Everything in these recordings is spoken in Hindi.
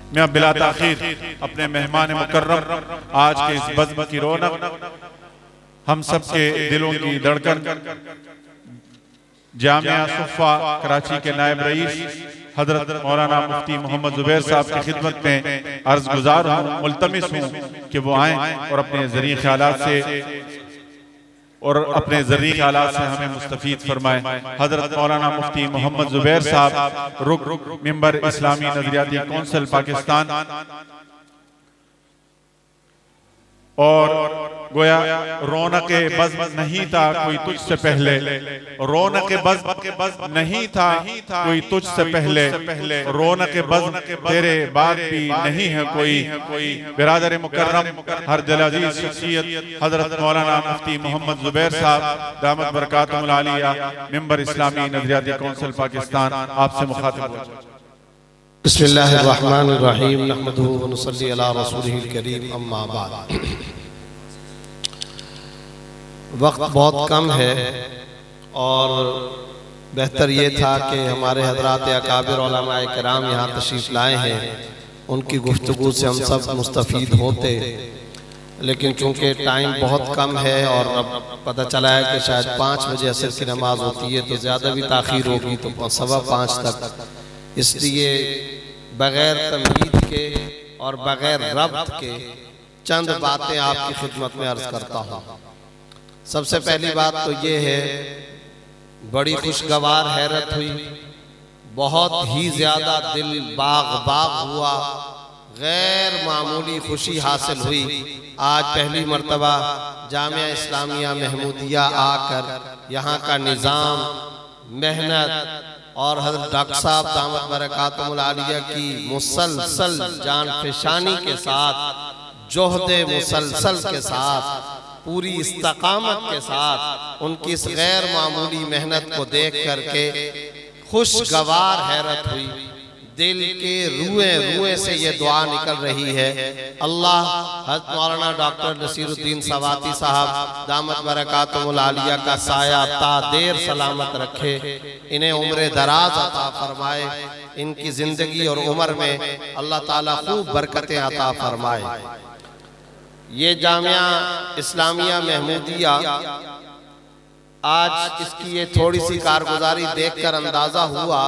मैं बिला ताखीर अपने मेहमान मुकर्रम आज के इस बज़्म की रौनक, हम सब के दिलों की धड़कन, जामिया सुफ़ा कराची के नायब रईस हजरत मौलाना मुफ्ती मोहम्मद ज़ुबैर साहब की खिदमत में अर्ज गुजार हूँ, मुल्तमिस हूँ कि वो आएँ और अपने ज़रिए ख्यालात से हमें मुस्तफ़ीद फरमाए। हजरत मौलाना मुफ्ती मोहम्मद ज़ुबैर साहब रुक मिंबर इस्लामी नज़रियाती कौंसिल पाकिस्तान, और गोया रौनक बज़्म नहीं था कोई तुझसे पहले, रौनक बज़्म नहीं था कोई तुझसे पहले, रौनक बज़्म तेरे बाद भी नहीं है कोई। बिरादर मुकर्रम हर दिल-अज़ीज़ शख्सियत हजरत मौलाना मुफ्ती मोहम्मद ज़ुबैर साहब दामत बरकातुहुल आलिया, मिंबर इस्लामी नज़रियाती कौंसिल पाकिस्तान, आपसे मुखातिब हुआ। बिस्मिल्लाहिर्रहमानिर्रहीम नहमदुहु व नुसल्ली अला रसूलिहिल करीम, अम्मा बाद। वक्त बहुत कम है और बेहतर ये था कि हमारे हज़रात अकाबिर उलमाए किराम यहाँ तशरीफ़ लाए हैं, उनकी गुफ्तगू से हम सब मुस्तफ़ीद होते, लेकिन चूँकि टाइम बहुत कम है और अब पता चला है कि शायद 5 बजे असर की नमाज़ होती है, तो ज़्यादा भी ताख़ीर होगी तो 5:15 तक, इसलिए बग़ैर तमहीद के और बग़ैर रब्त के चंद बातें आपकी खिदमत में अर्ज़ करता हूँ। सबसे पहली बात तो ये है, बड़ी खुशगवार हैरत हुई, बहुत ही ज़्यादा दिल बाग हुआ, गैर मामूली खुशी हासिल हुई। आज पहली मर्तबा जामिया इस्लामिया महमूदिया आकर यहाँ का निज़ाम, मेहनत और हज़रत डॉक्टर साहब दामत बरकातुहुल आलिया की मुसलसल जानफशानी के साथ, जोहदे मुसलसल के साथ, पूरी इस्तकामत के साथ उनकी इस गैर मामूली मेहनत को देख करके खुशगवार हैरत हुई। दिल के रुए से ये दुआ निकल रही है, अल्लाह हज़रत मौलाना डॉक्टर नसीरुद्दीन सवाती साहब दामत बरकातुहुल आलिया का साया ता देर सलामत रखे, इन्हें उम्र दराज अता फरमाए, इनकी ज़िंदगी और उम्र में अल्लाह ताला खूब बरकतें अता फरमाए। ये जामिया इस्लामिया महमूदिया, आज इसकी ये थोड़ी सी कारगुजारी देखकर अंदाज़ा हुआ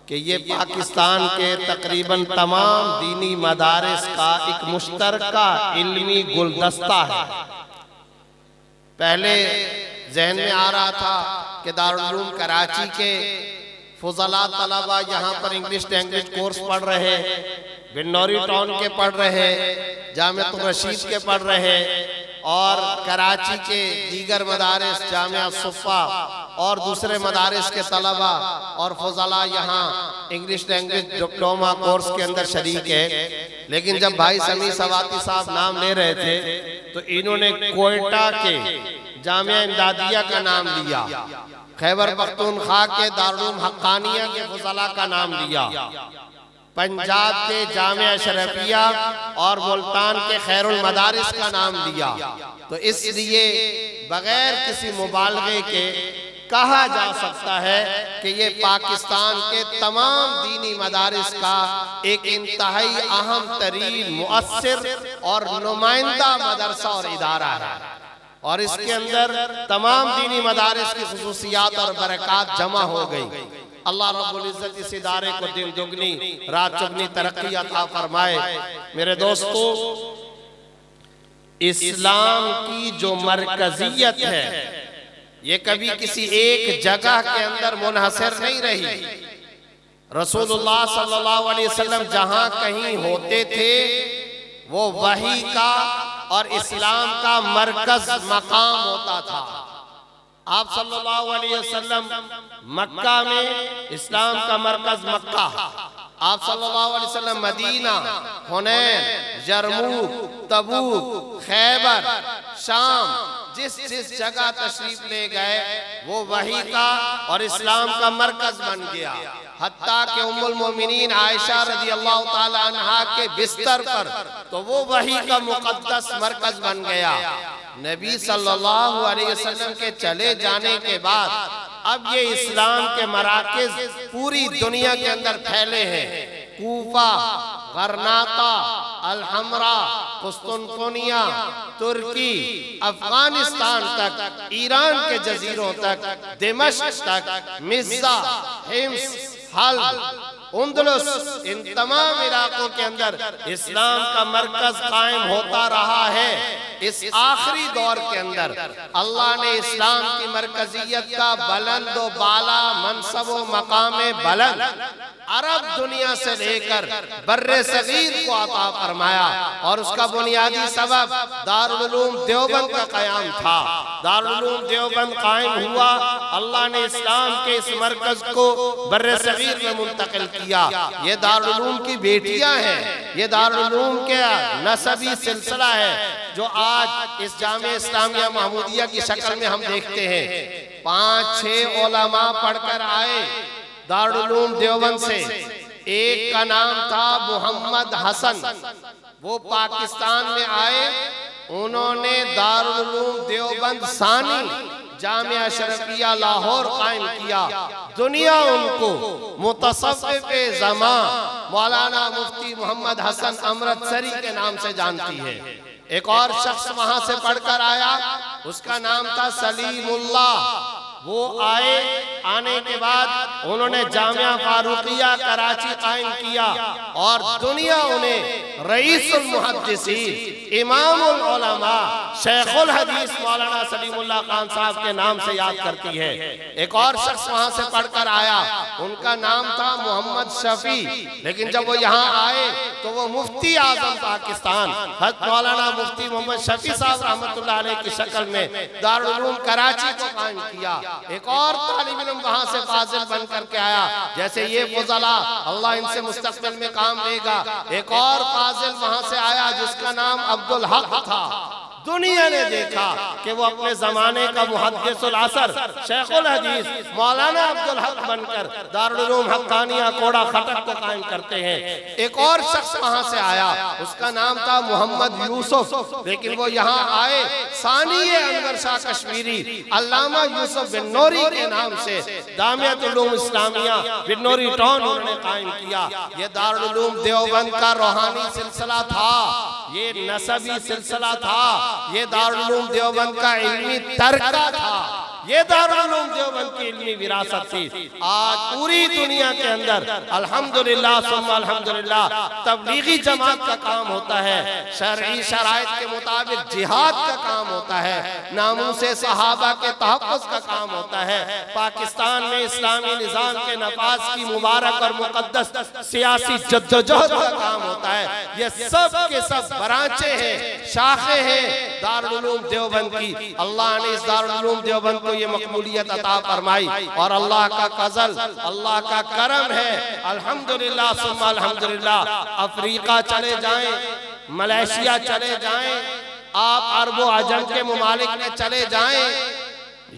कि ये पाकिस्तान के तकरीबन तमाम दीनी मदारिस का एक मुश्तरका इल्मी गुलदस्ता है। पहले जहन में आ रहा था कि दारुल उलूम कराची के फुज़ला तलबा यहाँ पर इंग्लिश लैंग्वेज कोर्स पढ़ रहे, बिन्नौरी टाउन के पढ़ रहे, जामिअतुर रशीद के पढ़ रहे, और कराची के दीगर मदारिस जामिया सुफ़ा और दूसरे मदारिस के तलबा और फुज़ला यहाँ इंग्लिश लैंग्वेज डिप्लोमा कोर्स के अंदर शरीक है। लेकिन जब भाई समी सवाती साहब नाम ले रहे थे तो इन्होंने कोयटा के जामिया इमदादिया का नाम लिया, खैबर पख्तूनख्वा के दारुल उलूम हक्कानिया के फुज़ला का नाम लिया, पंजाब के जामिया शरफिया और मुल्तान के खैरुल मदारिस का नाम लिया। तो इसलिए बगैर किसी मुबालगे के कहा जा सकता है कि ये पाकिस्तान के तमाम दीनी मदारिस का एक इंतहाई अहम तरीन मुअस्सिर और नुमाइंदा मदरसा और इदारा है, और इसके अंदर तमाम दीनी मदारिस की खुसूसियात और बरक़ात जमा हो गई। अल्लाह रब्बुल इज़्ज़त इस इदारे को दिन दुगनी रात चौगनी तरक्की अता फरमाए। मेरे दोस्तों, इस्लाम की जो मरकजियत है ये कभी किसी एक जगह के अंदर मुनहसर नहीं रही। रसूलुल्लाह सल्लल्लाहु अलैहि वसल्लम जहां कहीं होते थे वो वही का और इस्लाम का मरकज मकाम होता था। आप सल्लल्लाहु अलैहि वसल्लम मक्का में, इस्लाम का मरकज मक्का, आप सल्लल्लाहु अलैहि वसल्लम मदीना, हुनैन, यरमूक, तबूक, खैबर, शाम, जिस जगह तशरीफ ले गए वो वही का और इस्लाम का मरकज बन गया। हत्ता के उम्मुल मोमिनीन आयशा रज़ी अल्लाह ताला अन्हा के बिस्तर पर तो वो वही का मुक़द्दस मरकज बन गया। नबी सल्लल्लाहु अलैहि वसल्लम के चले जाने के बाद अब ये इस्लाम के मराकिज़ पूरी दुनिया के अंदर फैले हैं। कूफा, गरनाता, अल-हमरा, कुस्तुनतुनिया, तुर्की, अफगानिस्तान तक, ईरान के जजीरों तक, दिमश्क तक, मिज़्ज़ा, हिम्स, हल्ब, उंदलुस, इन तमाम इलाकों के अंदर इस्लाम का मरकज कायम होता रहा है। इस आखिरी दौर के अंदर अल्लाह ने इस्लाम की मरकजियत का बुलंद व बाला मनसब व मकाम बुलंद अरब दुनिया से लेकर बर्रे सगीर को अता फरमाया और उसका बुनियादी सबब दारुल उलूम देवबंद का क़याम था। दारुल उलूम देवबंद कायम हुआ, अल्लाह ने इस्लाम के इस मरकज को बर्रे सगीर में मुंतकिल किया। ये दारुल उलूम की बेटियां हैं, ये दारुल उलूम के नसबी सिलसिला है जो आज इस जामिया इस्लामिया महमूदिया की शक्ल में हम देखते हैं। 5-6 उलमा पढ़कर आए दारुल उलूम देवबंद से। एक का नाम था मोहम्मद हसन, वो पाकिस्तान में आए, उन्होंने दारुल उलूम देवबंद सानी जामिया शरफिया लाहौर कायम किया। दुनिया उनको मुतसव्विफ़े ज़मा मौलाना मुफ्ती मोहम्मद हसन अमृतसरी के नाम से जानती है। एक और शख्स वहां से पढ़कर आया, उसका नाम था सलीमुल्लाह। वो आए, आने के बाद उन्होंने जामिया फारूकिया कराची कायम किया और दुनिया उन्हें रईसुल मुहद्दिसीन, इमामुल उलमा, शेखुल हदीस मौलाना सलीमुल्लाह खान साहब के नाम से याद करती है। एक और शख्स वहां से पढ़कर आया, उनका नाम था मोहम्मद शफी, लेकिन जब वो यहाँ आए तो वो मुफ्ती आजम पाकिस्तान हज़रत मौलाना मुफ्ती मोहम्मद शफी साहब रहमतुल्लाह अलैह की शक्ल में दारुल उलूम कराची को कायम किया। एक और तालिब इल्म वहां से फाजिल बन करके आया, जैसे ये फुज़ला, अल्लाह इनसे मुस्तक़बिल में काम लेगा। एक और फाजिल वहां से आया जिसका नाम अब्दुल हक था। दुनिया ने देखा कि वो अपने जमाने का मुहद्दिसुल असर शेखुल हदीस मौलाना अब्दुल हक बनकर दारुल उलूम हक्कानिया कोड़ा खटक को कायम करते हैं। एक और शख्स वहां से आया, उसका नाम था मोहम्मद यूसुफ, लेकिन वो यहाँ आए सानी अनवर शाह कश्मीरी अल्लामा यूसुफ बिन्नौरी के नाम से जामियातुल उलूम इस्लामिया बिन्नौरी टाउन उन्होंने कायम किया। ये दारुल उलूम देवबंद का रूहानी सिलसिला था, ये नसबी सिलसिला था, ये दारुल उलूम देवबंद का इल्मी तर्का था, ये दारुल उलूम देवबंद की इल्मी विरासत थी। आज पूरी दुनिया के अंदर अल्हम्दुलिल्लाह सुम्मा अल्हम्दुलिल्लाह तबलीगी जमात का काम होता है, शरई शराइत के मुताबिक जिहाद का काम होता है, नामूसे सहाबा के तहफ़्फ़ुज़ का काम होता है, पाकिस्तान में इस्लामी निज़ाम के नफाज की मुबारक और मुक़द्दस सियासी जद्दोजहद का काम होता है। ये सब के सब ब्रांचें हैं, शाखें हैं दारुल उलूम देवबंद की। अल्लाह ने इस दारुल उलूम देवबंद को ये मकबूलियत अता फरमाई और अल्लाह का फज़ल, अल्लाह का करम है। अल्हम्दुलिल्लाह सुम्मा अल्हम्दुलिल्लाह। अफ्रीका चले जाएं, मलेशिया चले जाएं, आप अरब व अजम के मुमालिक में चले जाएं,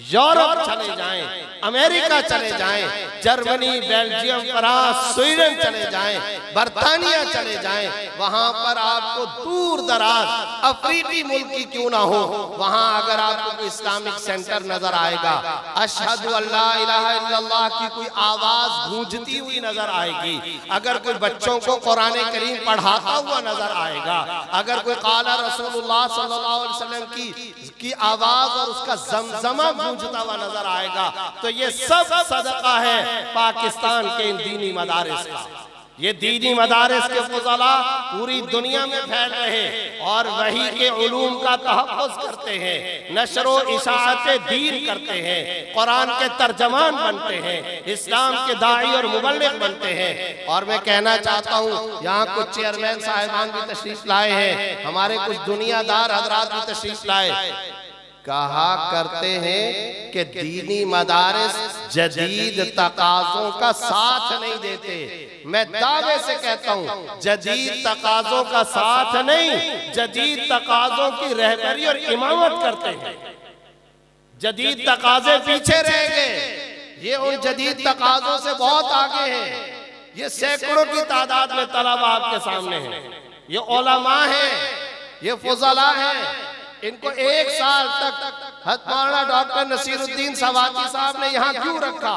यूरोप चले जाएं, अमेरिका चले जाएं, जर्मनी, बेल्जियम, फ्रांस, स्वीडन चले जाएं, बर्तानिया चले जाएं, वहां पर आपको दूर दराज अफ्रीकी मुल्क की क्यों ना हो, वहां अगर आपको कोई इस्लामिक सेंटर नजर आएगा, अशहदु अल्ला इलाहा इल्लल्लाह की कोई आवाज गूंजती हुई नजर आएगी, अगर कोई बच्चों को कुरान करीम पढ़ाता हुआ नजर आएगा, अगर कोई काला रसूलुल्लाह सल्लल्लाहु अलैहि वसल्लम की आवाज और उसका जमजमा गूंजता हुआ नजर आएगा, तो ये सब सदका है पाकिस्तान के इन दीनी मदारिस का। ये दीनी मदारिस के फुज़ला पूरी दुनिया में फैल रहे और वही के उलूम का तहफ़्फ़ुज़ करते हैं, नशर व इशाअत दीन करते हैं, कुरान के तर्जमान बनते हैं, इस्लाम के दाई और मुबल्लिग बनते हैं। और मैं कहना चाहता हूँ, यहाँ कुछ चेयरमैन साहिबान भी तशरीफ लाए हैं, हमारे कुछ दुनियादार हजरात भी तशरीफ लाए। कहा करते हैं कि दीनी मदारिस जदीद तकाज़ों का साथ नहीं देते। मैं दावे से कहता हूँ जदीद तकाज़ों का साथ नहीं, जदीद तकाज़ों की रहबरी और इमामत करते हैं। जदीद तकाज़े पीछे रह गए, ये उन जदीद तकाज़ों से बहुत आगे हैं। ये सैकड़ों की तादाद में तलबा आपके सामने हैं, ये उलमा हैं, ये फुज़ला हैं। इनको एक साल तक हज़रत मौलाना डॉक्टर नसीरुद्दीन सवाती साहब ने यहाँ क्यों रखा?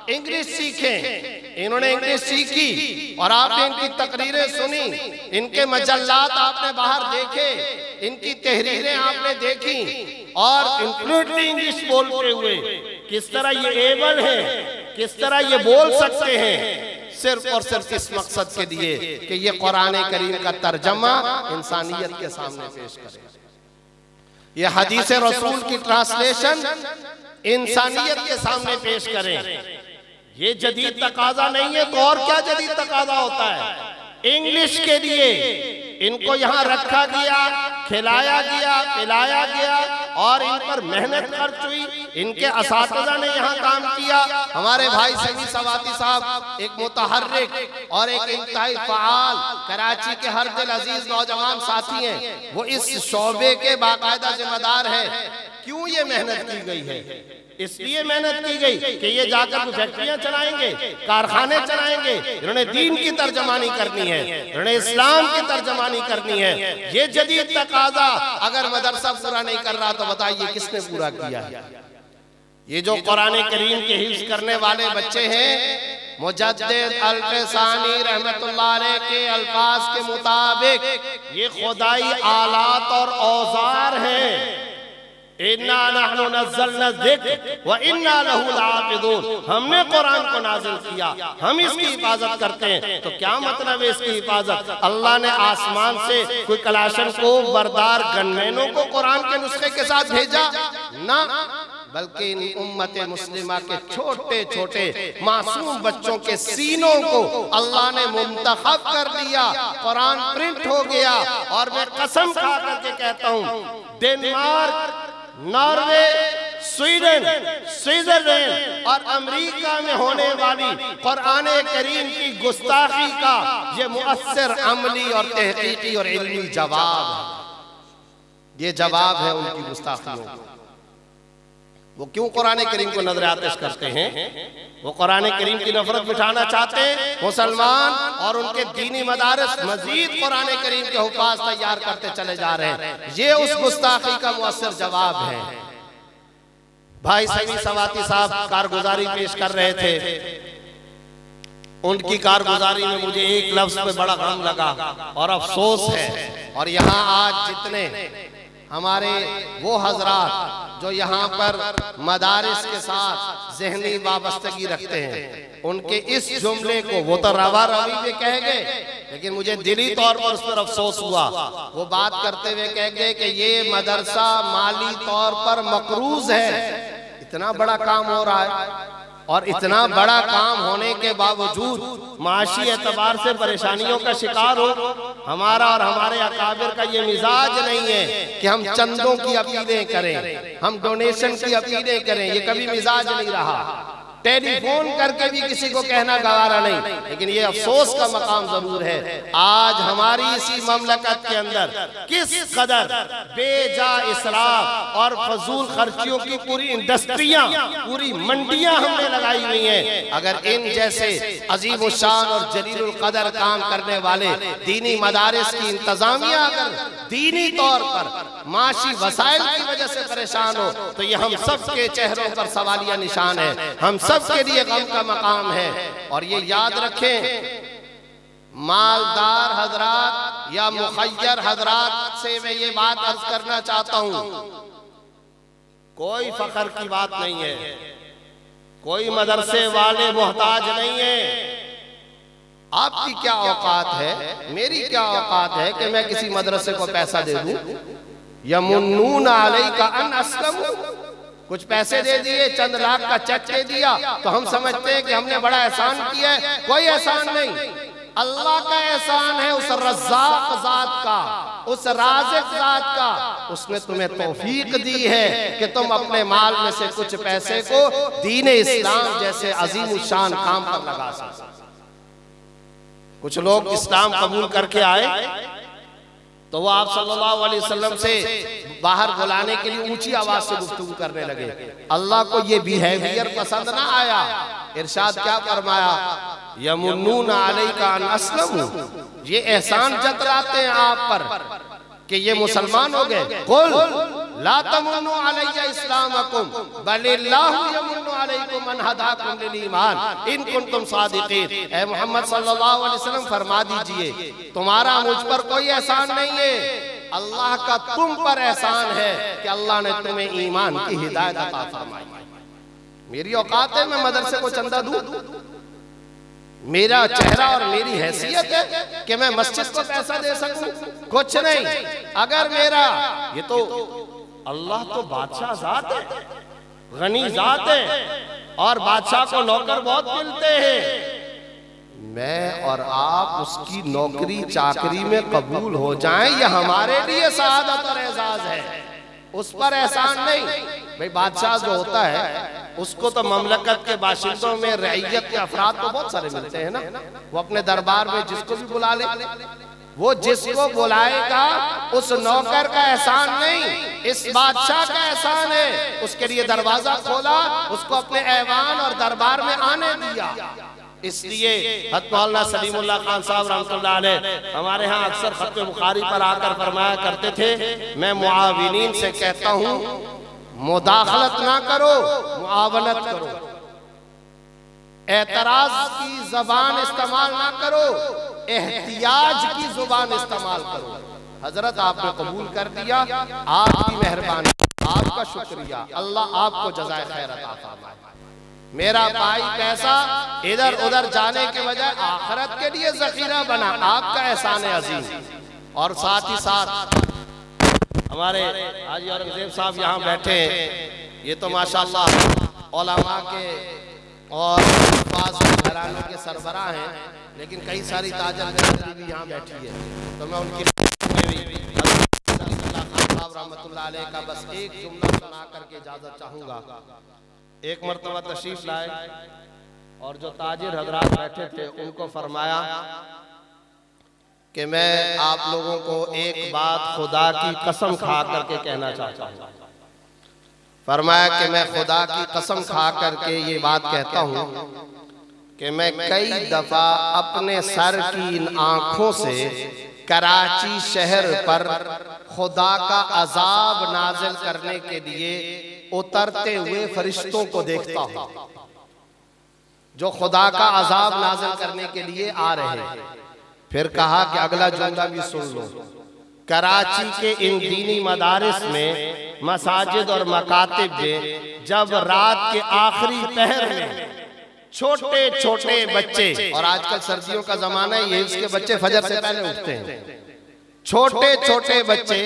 इंग्लिश सीखें, इन्होंने इंग्लिश सीखी और आपने इनकी तकरीरें सुनी, इनके मजल्लात आपने बाहर देखे, इनकी तहरीरें आपने देखी और फ्लुएंटली इंग्लिश बोलते हुए किस तरह ये एबल हैं, किस तरह ये बोल सकते हैं, सिर्फ और सिर्फ इस मकसद के लिए कि ये कुरान करीम का तर्जमा इंसानियत के सामने पेश करें। ये हदीस रसूल की ट्रांसलेशन इंसानियत के सामने पेश करें। ये जदीद तकाजा नहीं है तो और क्या जदीद तकाजा होता है। इंग्लिश के लिए इनको यहाँ रखा गया, खिलाया गया, पिलाया गया और इन पर मेहनत खर्च हुई, इनके असातिज़ा ने यहाँ काम किया। हमारे भाई समी सवाती साहब एक मुतहर्रिक और एक इंतहाई फ़आल कराची के हर दिल अजीज नौजवान साथी हैं, वो इस शोबे के बाकायदा जिम्मेदार हैं। क्यों ये मेहनत की गई है? इसलिए मेहनत की गई कि ये जाकर फैक्ट्रियां चलाएंगे, कारखाने चलाएंगे। इन्होंने दीन की तर्जमानी करनी है, इन्होंने इस्लाम की तर्जमानी करनी है। ये जदीद तकाजा अगर मदरसा पूरा नहीं कर रहा तो बताइए किसने पूरा किया है? ये जो कुरान करीम के हिफ्ज़ करने वाले बच्चे हैं, मुजद्दिद अल-फ़सानी रहमतुल्लाह अलैह के अल्फाज के मुताबिक ये खुदाई आलात और औजार हैं। इन्ना नहनु नज़्ज़लना ज़िक्र व इन्ना लहू लहाफ़िज़ून, हमने कुरान को नाज़िल किया, हम इसकी हिफाजत करते हैं। तो क्या मतलब है इसकी हिफाजत? अल्लाह ने आसमान से कोई कलाशन को बरदार गनमैनों को कुरान के नुस्खे के साथ भेजा ना, बल्कि इन उम्मत मुस्लिमा के छोटे छोटे मासूम बच्चों के सीनों को अल्लाह ने मुंतखब कर लिया। कुरान प्रिंट हो गया और मैं कसम खा करके कहता हूँ, डेनमार्क, नॉर्वे, स्वीडन, स्विट्जरलैंड और अमेरिका में होने वाली कुरान करीम की गुस्ताखी का ये मुअस्सर अमली और तहकीकी और इल्मी जवाब है। ये जवाब है उनकी गुस्ताखियों को। वो क्यों कुरान करीम को नजर आतिश करते हैं? वो कुरान करीम की नफरत बिठाना चाहते हैं। मुसलमान और उनके दीनी मदारिस मजीद कुरान करीम के हुफ़ाज़ तैयार करते चले जा रहे हैं। ये उस गुस्ताखी का मुअस्सर जवाब है। भाई समी सवाती साहब कारगुजारी पेश कर रहे थे, उनकी कारगुजारी में मुझे एक लफ्ज पे बड़ा गम लगा और अफसोस है। और यहाँ आज जितने हमारे वो हजरात जो यहाँ पर मदारिस के साथ ज़हनी वाबस्तगी रखते हैं, उनके इस जुमले को वो तो रवा रवी में कह गए, लेकिन मुझे दिली तौर पर उस पर अफसोस हुआ। वो बात करते हुए कह गए कि ये मदरसा माली तौर पर मकरूज है। इतना बड़ा काम हो रहा है और इतना बड़ा काम होने के बावजूद माशी एतबार से परेशानियों का शिकार हो। हमारा और हमारे अकाबिर का ये मिजाज नहीं है कि हम चंदों की अपीलें करें, हम डोनेशन की अपीलें करें, ये कभी मिजाज नहीं रहा। टेलीफोन करके भी किसी को कहना गवारा नहीं। लेकिन ये अफसोस का मकाम जरूर है, आज हमारी इसी ममलकत के अंदर किस कदर बेजा इसराफ और फजूल खर्चियों की पूरी इंडस्ट्रियां, पूरी मंडियां हमने लगाई हुई हैं। अगर इन जैसे अजीम शान और जलीलुल कदर काम करने वाले दीनी मदारिस की इंतजामिया अगर दीनी तौर पर माशी वसाइल की वजह से परेशान हो तो ये हम सब के चेहरों पर सवालिया निशान है, हम सबके लिए गम का मकाम है। और ये याद रखें, मालदार हजरात या मुखय्यर हजरात से मैं ये बात अर्ज करना चाहता हूं, कोई फख्र की बात नहीं है, कोई मदरसे वाले मोहताज नहीं है। आपकी क्या औकात है, मेरी क्या औकात है कि मैं किसी मदरसे को पैसा दे दूं? यमुन्नून अलैका अन अस्लमू, कुछ पैसे दे दिए, चंद लाख का चेक दे दिया तो हम समझते हैं कि हमने बड़ा एहसान किया है। कोई एहसान नहीं, अल्लाह का एहसान है, उस रज़्ज़ाक़ ज़ात का, उस राज़िक़ ज़ात का। उसने तुम्हें तौफीक दी है कि तुम अपने माल में से कुछ पैसे को दीन इस्लाम जैसे अजीम शान काम पर लगा सको। कुछ लोग इस्लाम कबूल करके आए तो वो आप सल्लल्लाहु अलैहि वसल्लम से बाहर बुलाने के लिए ऊंची आवाज से गुफ्तगू करने लगे। अल्लाह को ये बिहेवियर पसंद ना आया। इरशाद क्या फरमाया, यमुन्नून अलैका अन अस्लमू, ये एहसान जतलाते हैं आप पर कि ये मुसलमान हो गए। कुल ला तमुन्नु अलैया इस्लामकुम बलिल्लाहु यमुन्नु अलैकुम अन हदाकुम लिल ईमान इन कुंतुम सादिकीन। ऐ मोहम्मद सल्लल्लाहु अलैहि वसल्लम फरमा दीजिए, तुम्हारा मुझ पर कोई एहसान नहीं है, अल्लाह का तुम पर एहसान है कि अल्लाह ने तुम्हें ईमान की हिदायत अता फरमाई। मेरी औकात है मैं मदरसे को चंदा दूं? मेरा चेहरा और मेरी हैसियत है कि मैं मस्जिद को पैसा दे सकूं? कुछ नहीं। अगर मेरा ये तो अल्लाह तो बादशाह जात है, गनी जात है, और बादशाह को नौकर बहुत मिलते हैं। मैं और आप उसकी नौकरी चाकरी में कबूल हो जाएं, यह हमारे लिए सआदत और एजाज है, उस पर एहसान नहीं। भाई बादशाह जो होता है उसको तो ममलकत के बाशिंदों में रईयत के अफराद तो बहुत सारे मिलते हैं ना, वो अपने दरबार में जिसको भी बुला ले, वो जिसको बुलाएगा उस नौकर का एहसान नहीं, इस बादशाह का एहसान है। उसके लिए दरवाजा खोला, उसको अपने ऐवान और दरबार में आने दिया। इसलिए हज़रत मौलाना सलीमुल्लाह खान साहब रहमतुल्लाह अलैह हमारे यहाँ अक्सर खत्म बुखारी पर आकर फरमाया करते थे, मैं मुआविनीन से कहता हूँ मुदाखलत ना करो, मुआवनत करो, एतराज की जबान इस्तेमाल ना करो, एहतियाज की जुबान इस्तेमाल करो। हजरत आपने कबूल कर दिया, आपकी मेहरबानी, आपका शुक्रिया, अल्लाह आपको जज़ाए खैर अता फरमाए। मेरा भाई पैसा इधर उधर जाने के बजाय आखिरत के लिए जखीरा बना, आपका एहसान है अजीम। और साथ ही साथ हमारे हाजी औरंगजेब साहब यहाँ बैठे हैं, ये तो माशाअल्लाह उलमा के और घराने के सरबराह हैं, लेकिन कई सारी ताजल भी यहाँ बैठी है, तो मैं उनकी रहमतुल्लाह अलैह का बस एक जुमला सुना करके इजाजत चाहूंगा। एक मर्तबा तशरीफ लाए और जो ताजिर हजरात बैठे थे उनको फरमाया कि मैं आप लोगों को एक बात खुदा की कसम खा करके कहना चाहता हूँ। फरमाया कि मैं खुदा की कसम खा करके ये बात कहता हूँ कि मैं कई दफा अपने सर की इन आंखों से कराची शहर पर खुदा का अजाब नाजिल करने के लिए उतरते हुए फरिश्तों को देखता हूँ, जो खुदा का अजाब नाजिल करने के लिए आ रहे हैं। फिर कहा कि अगला जुमला भी सुन लो, कराची के इन दीनी मदारिस में, मसाजिद और मकातिब में जब रात के आखिरी पहर में छोटे छोटे बच्चे, और आजकल सर्दियों का जमाना है, ये उसके बच्चे फजर से पहले उठते हैं, छोटे छोटे बच्चे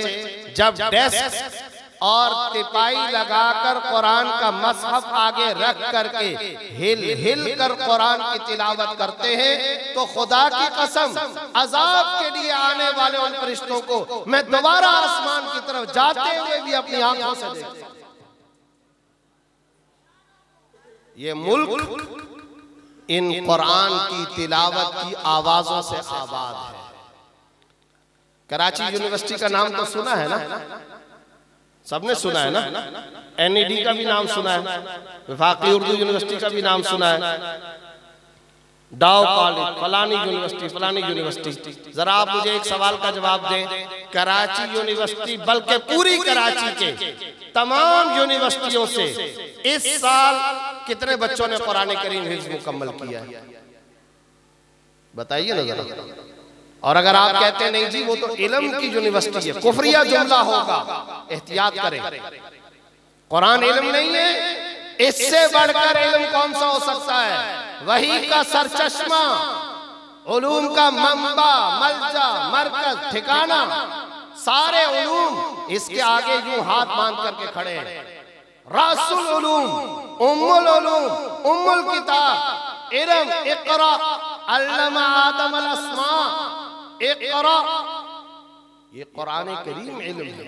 जब डेस्क और तिपाई लगाकर कुरान का मसहफ आगे रख करके हिल हिल कर कुरान की तिलावत करते हैं, तो खुदा की कसम अजाब के लिए आने वाले उन फरिश्तों को मैं दोबारा आसमान की तरफ जाते हुए भी अपनी आंखों से देखता हूं। ये मुल्क इन कुरान की तिलावत की आवाजों से आबाद है। कराची यूनिवर्सिटी का नाम तो सुना है ना, सबने सुना है ना, NED का भी नाम सुना है, वफाकी उर्दू यूनिवर्सिटी का भी नाम सुना है, डाउ कॉलेज, फलानी यूनिवर्सिटी, फलानी यूनिवर्सिटी। जरा आप मुझे एक सवाल का जवाब दें, कराची यूनिवर्सिटी बल्कि पूरी कराची के तमाम यूनिवर्सिटियों से इस साल कितने बच्चों ने कुरान करीम हिफ्ज़ मुकम्मल किया है? बताइए ना जरा। और अगर आप कहते हैं नहीं जी वो तो इल्म की यूनिवर्सिटी है, कुफरिया जुमला होगा, एहतियात करें। कुरान इल्म नहीं है, इससे बढ़कर इल्म कौन सा हो सकता है? वही का सरचश्मा, उलूम का मंबा, मलजा, मरकज, ठिकाना, सारे उलूम इसके आगे यूं हाथ बांध करके खड़े हैं। रासुल उलूम, उम्मुल उलूम, उम्मुल किताब, इल्म, इक़रा, अल्लमा आदम अल अस्मा, इक़रा, ये कुरान करीम इल्म है।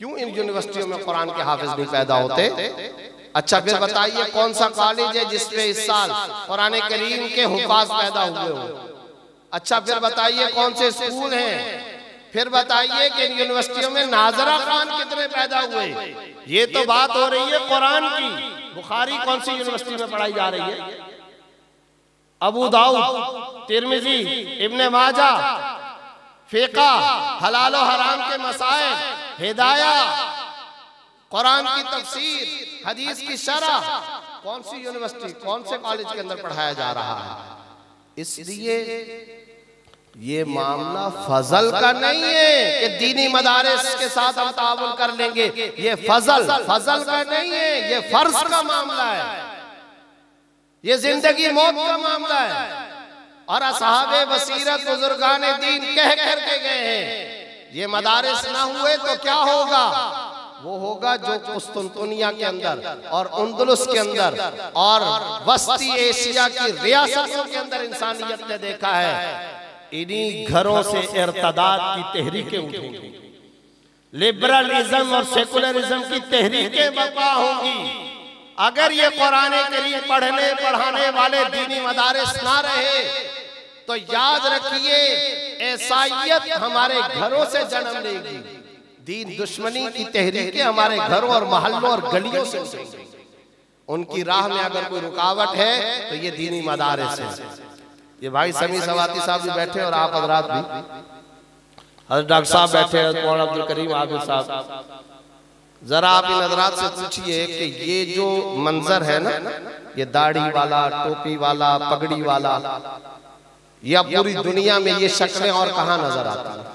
क्यों इन यूनिवर्सिटियों में कुरान के हाफिज नहीं पैदा होते? अच्छा फिर बताइए कौन सा कॉलेज है जिसमें इस साल कुरान करीम के हुफाज पैदा हुए हो? अच्छा फिर बताइए कौन से स्कूल हैं? फिर बताइए कि इन यूनिवर्सिटियों में नाजरा खान कितने पैदा हुए? ये तो बात हो रही है कुरान की। बुखारी कौन सी यूनिवर्सिटी में पढ़ाई जा रही है? अबू दाऊद, तिरमिजी, इब्ने माजा, फिक़ा, हलाल और हराम के मसाइल, हिदाया, कुरान की तफसीर, हदीस की शरह कौन सी यूनिवर्सिटी, कौन से कॉलेज के अंदर पढ़ाया जा रहा है। इसलिए ये मामला फजल का नहीं है कि दीनी मदारिस के साथ हम ताउन कर लेंगे। ये फजल का नहीं है, ये फर्ज का मामला है, ये जिंदगी मौत का मामला है। और असहाबे बसीरत बुजुर्गाने दीन कह करके गए हैं ये मदारिस ना हुए तो क्या होगा। वो होगा जो कुस्तुनतुनिया के अंदर और उंदुलुस के अंदर और वस्ती एशिया की रियासतों के अंदर इंसानियत ने देखा है। इन्हीं घरों से इर्तदाद की तहरीकें उठेंगी, लिबरलिज्म और सेकुलरिज्म की तहरीकें बर्पा होंगी। अगर ये कुरान करीम पढ़ने पढ़ाने वाले दीनी मदारिस ना रहे तो याद रखिए ईसाईयत हमारे घरों से जन्म लेगी। दीन दुश्मनी की तहरीकें हमारे घरों और मोहल्लों और गलियों से उठेंगी। उनकी राह में अगर कोई रुकावट है तो ये दीनी मदारिस है। ये भाई समी सवाती साहब भी बैठे और आप हजरात भी, हज़रत डॉक्टर साहब बैठे, मौलाना अब्दुल करीम आबिद साहब, जरा आप इन हजरात से पूछिए कि ये जो मंजर है ना, ये दाढ़ी वाला, टोपी वाला, पगड़ी वाला, या पूरी दुनिया में ये शक्लें और कहां नजर आती हैं,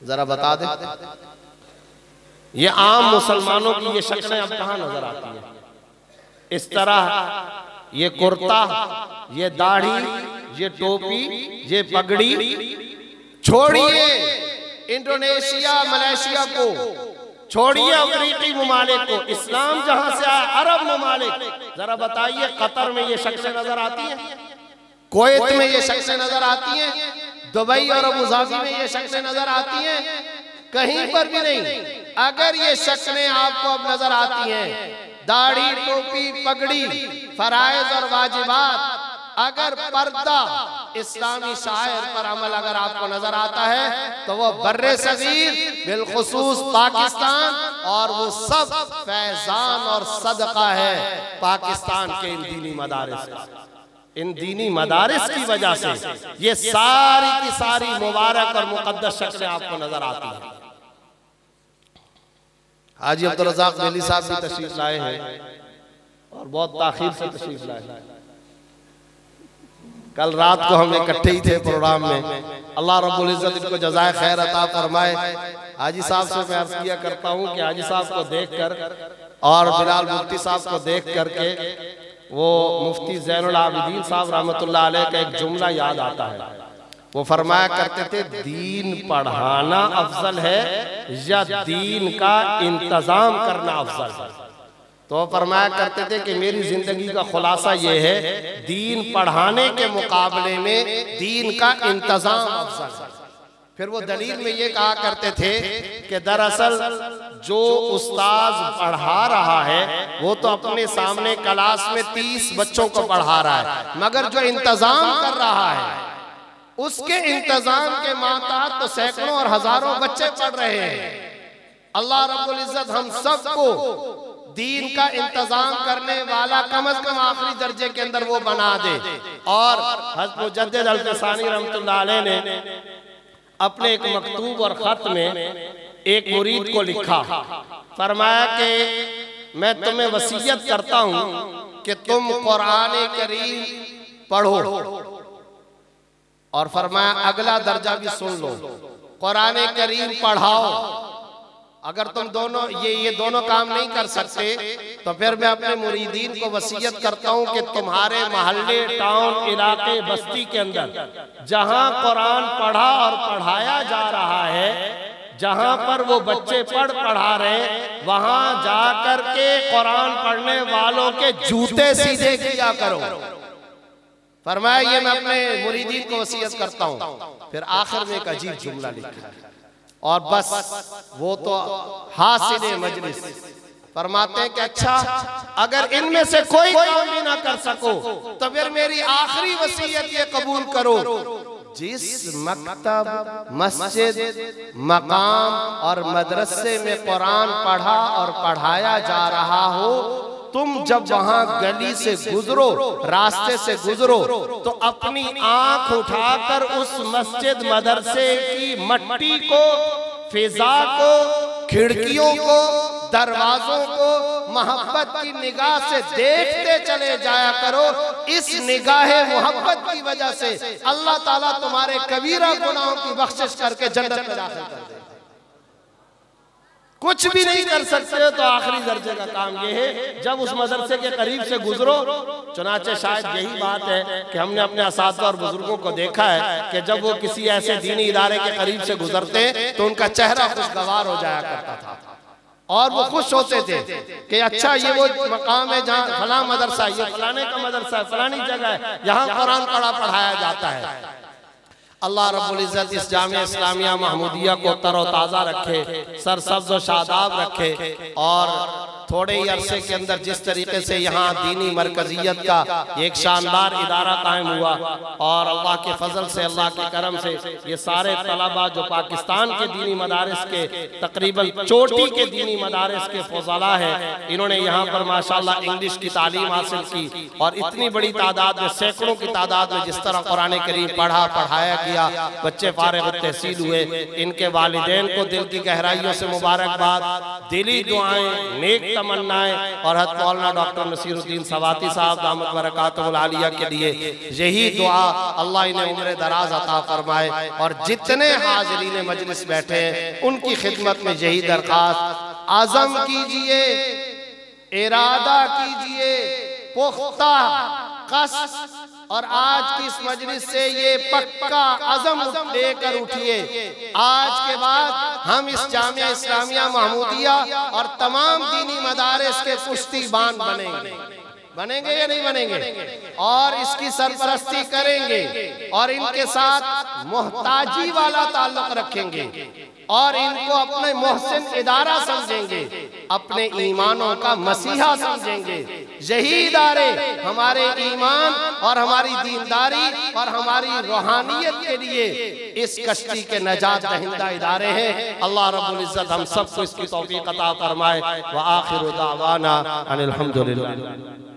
जरा बता दे। ये आम मुसलमानों की ये शक्लें अब कहां नजर आती हैं। इस तरह ये कुर्ता, ये दाढ़ी, ये टोपी, ये पगड़ी, छोड़िए इंडोनेशिया मलेशिया को, छोड़िए अफ्रीकी ममालिक को, इस्लाम जहां से आया अरब ममालिक, जरा बताइए कतर में ये शक्लें नजर आती हैं, कुवैत में ये शक्लें नजर आती हैं, दुबई और अबुधाबी में ये शक्लें नजर आती हैं, कहीं पर भी नहीं। अगर ये शक्लें आपको अब नजर आती हैं, दाढ़ी, टोपी, पगड़ी, फराइज और वाजिबात, अगर पर्दा, इस्लामी शायर पर अमल अगर आपको नजर आता है तो वो बर्रे सगीर बिलखुसूस पाकिस्तान और वो सब फैजान और सदका है पाकिस्तान के इन दीनी मदारिस। इन दीनी मदारिस की वजह से ये सारी की सारी मुबारक और मुकद्दस शक्लें आपको नजर आती हैं। हाजी अब्दुल रज़ाक बेली साहब भी तशरीफ लाए हैं और बहुत ताखीर से तशरीफ लाए हैं। कल रात को हम इकट्ठे ही थे प्रोग्राम में। अल्लाह रब्बुल इज्जत इनको जज़ाए खैर अता फरमाए। हाजी साहब से मैं अर्ज़ किया करता हूँ कि हाजी साहब को देखकर और बिलाल मुफ्ती साहब को देख करके वो मुफ्ती ज़ैनुल आबिदीन साहब रहमतुल्लाह अलैह का एक जुमला याद आता है। वो फरमाया करते थे, दीन पढ़ाना अफजल है या दीन का इंतजाम करना अफजल है। तो फरमाया करते थे कि मेरी जिंदगी का खुलासा ये है, दीन पढ़ाने के मुकाबले में दीन का इंतजाम अफजल है। फिर वो दलील में ये कहा करते थे कि दरअसल जो उस्ताद पढ़ा रहा है वो तो अपने सामने क्लास में 30 बच्चों को पढ़ा रहा है, मगर जो इंतजाम कर रहा है उसके इंतजाम के मातहत तो सैकड़ों और हजारों बच्चे पढ़ रहे हैं। अल्लाह रब्बुल इज्जत हम सबको दीन का इंतजाम करने वाला कम अज कम आखिरी दर्जे के अंदर वो बना दे। और हज़रत मुजद्दिद अल-फ़सानी रहमतुल्लाह अलैह ने अपने एक मकतूब और खत में एक मुरीद को लिखा, फरमाया कि मैं तुम्हें वसीयत करता हूं कि तुम कुरान करीम पढ़ो, और फरमाया अगला दर्जा भी सुन लो, कुरान करीम पढ़ाओ। अगर तुम दोनों ये दोनों काम नहीं कर सकते तो फिर मैं अपने मुरीदीन को वसीयत करता हूं कि तुम्हारे मोहल्ले, टाउन, इलाके, बस्ती के अंदर जहां कुरान पढ़ा और पढ़ाया जा रहा है, जहां पर वो बच्चे पढ़ा रहे, वहां जाकर के कुरान पढ़ने वालों के जूते सीधे किया करो। फरमाया ये मैं अपने मुरीदीन को वसीयत करता हूं। फिर आखिर में एक अजीब जुमला लिखा और बस वो तो हासिल मजलिस। फरमाते हैं कि अच्छा अगर इनमें से कोई काम भी ना कर सको तो फिर मेरी आखिरी वसीयत ये कबूल करो, जिस मकतब, मस्जिद, मकाम और मदरसे में कुरान पढ़ा और पढ़ाया जा रहा हो, तुम जब वहां गली से गुजरो, रास्ते से गुजरो, तो अपनी आंख उठाकर उस मस्जिद मदरसे की मट्टी को, फिजा को, खिड़कियों को, दरवाजों को मोहब्बत की निगाह से देखते चले जाया करो। इस निगाह मोहब्बत की वजह से अल्लाह ताला तुम्हारे कबीरा गुनाहों की बख्शिश करके जन्नत में दाखिल कर दे। कुछ भी नहीं कर सकते तो आखिरी दर्जे का काम यह है जब उस मदरसे के करीब से गुजरो। चुनाचे शायद यही बात है कि हमने अपने असातिज़ा और बुजुर्गों को देखा है कि जब वो किसी ऐसे दीनी इदारे के करीब से गुजरते तो उनका चेहरा खुशगवार हो जाया करता था और वो खुश होते थे कि अच्छा ये वो मकाम है जहाँ फलां मदरसा, ये फलाने का मदरसा है, फलानी जगह है, यहाँ कुरान पढ़ाया जाता है। अल्लाह रब्बुल इज़्ज़त इस जामिया इस्लामिया महमूदिया को तरोताज़ा रखे, सरसब्ज़ व शादाब रखे और थोड़े ही अरसे के अंदर जिस तरीके से यहाँ दीनी मरकजियत का एक शानदार इदारा कायम हुआ और अल्लाह के फजल से, अल्लाह के करम से ये सारे तलबा जो पाकिस्तान के दीनी मदारिस के तकरीबन चोटी के दीनी मदारिस के फौजला है, इन्होंने यहाँ पर माशाल्लाह इंग्लिश की तालीम हासिल की और इतनी बड़ी तादाद में, सैकड़ों की तादाद में जिस तरह कुरान करीम पढ़ाया गया, बच्चे फारिग तहसील हुए। इनके वालिदैन को दिल की गहराइयों से मुबारकबाद, दिली दुआएं, नेक तमन्नाएं और हज़रत मौलाना डॉक्टर नसीरुद्दीन सवाती साहब दामत बरकातुहुल आलिया के लिए यही दुआ, अल्लाह इन्हें उम्र दराज अता फरमाए और जितने हाज़रीन मजलिस बैठे हैं उनकी खिदमत में यही दरखास्त, आज़म कीजिए, इरादा कीजिए, पुख्ता कस्द और आज की इस मजलिस से ये पक्का अज़म लेकर उठिए, आज के बाद हम इस जामिया इस्लामिया महमूदिया और तमाम दीनी मदारिस के कुश्तीबान बनेंगे या नहीं बनेंगे और इसकी सरपरस्ती करेंगे और इनके साथ मोहताजी वाला ताल्लुक रखेंगे और इनको अपने मोहसिन इदारा समझेंगे, अपने ईमानों का मसीहा समझेंगे। यही इदारे हमारे ईमान और हमारी दीनदारी और हमारी रूहानियत के लिए इस कश्ती के नजात दहिंदा इदारे हैं। अल्लाह रब्बुल इज़्ज़त हम सबको इसकी तौफीक अता फरमाए। व आखिरु दावाना अनिल हम्दुलिल्लाह।